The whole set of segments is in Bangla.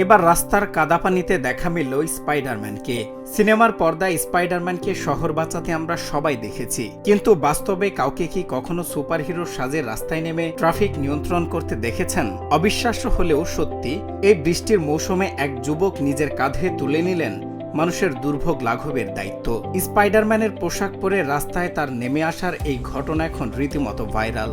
এবার রাস্তার কাদাপানিতে দেখা মিলল স্পাইডারম্যানকে। সিনেমার পর্দায় স্পাইডারম্যানকে শহর বাঁচাতে আমরা সবাই দেখেছি, কিন্তু বাস্তবে কাউকে কি কখনো সুপারহিরোর সাজে রাস্তায় নেমে ট্রাফিক নিয়ন্ত্রণ করতে দেখেছেন? অবিশ্বাস্য হলেও সত্যি, এই বৃষ্টির মৌসুমে এক যুবক নিজের কাঁধে তুলে নিলেন মানুষের দুর্ভোগ লাঘবের দায়িত্ব। স্পাইডারম্যানের পোশাক পরে রাস্তায় তার নেমে আসার এই ঘটনা এখন রীতিমতো ভাইরাল।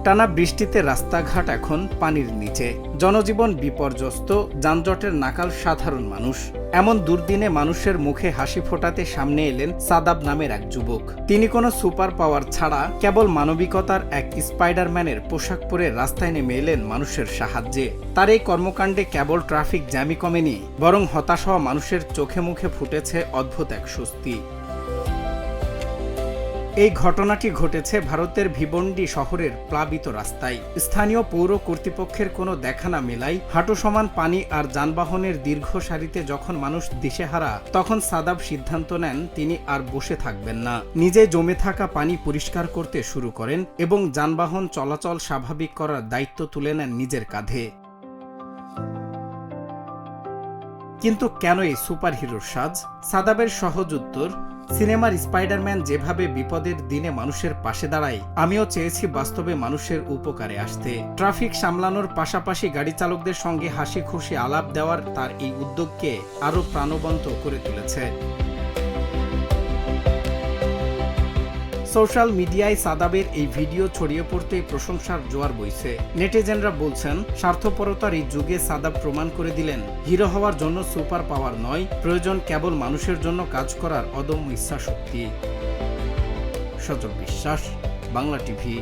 টানা বৃষ্টিতে রাস্তাঘাট এখন পানির নিচে, জনজীবন বিপর্যস্ত, যানজটের নাকাল সাধারণ মানুষ। এমন দুর্দিনে মানুষের মুখে হাসি ফোটাতে সামনে এলেন সাদাব নামের এক যুবক। তিনি কোনো সুপার পাওয়ার ছাড়া কেবল মানবিকতার এক স্পাইডারম্যানের পোশাক পরে রাস্তায় নেমে এলেন মানুষের সাহায্যে। তার এই কর্মকাণ্ডে কেবল ট্রাফিক জ্যামই কমেনি, বরং হতাশ হওয়া মানুষের চোখে মুখে ফুটেছে অদ্ভুত এক স্বস্তি। এই ঘটনাটি ঘটেছে ভারতের ভিবন্ডি শহরের প্লাবিত রাস্তায়। স্থানীয় পৌর কর্তৃপক্ষের কোনো দেখা না মেলায় হাঁটু সমান পানি আর যানবাহনের দীর্ঘ সারিতে যখন মানুষ দিশেহারা, তখন সাদাব সিদ্ধান্ত নেন তিনি আর বসে থাকবেন না। নিজে জমে থাকা পানি পরিষ্কার করতে শুরু করেন এবং যানবাহন চলাচল স্বাভাবিক করার দায়িত্ব তুলে নেন নিজের কাঁধে। কিন্তু কেন এই সুপারহিরোর সাজ? সাদাবের সহজ উত্তর, সিনেমার স্পাইডারম্যান যেভাবে বিপদের দিনে মানুষের পাশে দাঁড়ায়, আমিও চেয়েছি বাস্তবে মানুষের উপকারে আসতে। ট্রাফিক সামলানোর পাশাপাশি গাড়ি চালকদের সঙ্গে হাসি খুশি আলাপ দেওয়ার তার এই উদ্যোগকে আরও প্রাণবন্ত করে তুলেছে। সোশ্যাল মিডিয়ায় সাদাবের এই ভিডিও ছড়িয়ে পড়তে প্রশংসার জোয়ার বইছে। নেটিজেনরা বলছেন, স্বার্থপরতার এই যুগে সাদাব প্রমাণ করে দিলেন, হিরো হওয়ার জন্য সুপার পাওয়ার নয়, প্রয়োজন কেবল মানুষের জন্য কাজ করার অদম্য ইচ্ছাশক্তি। সজল বিশ্বাস, বাংলা টিভি।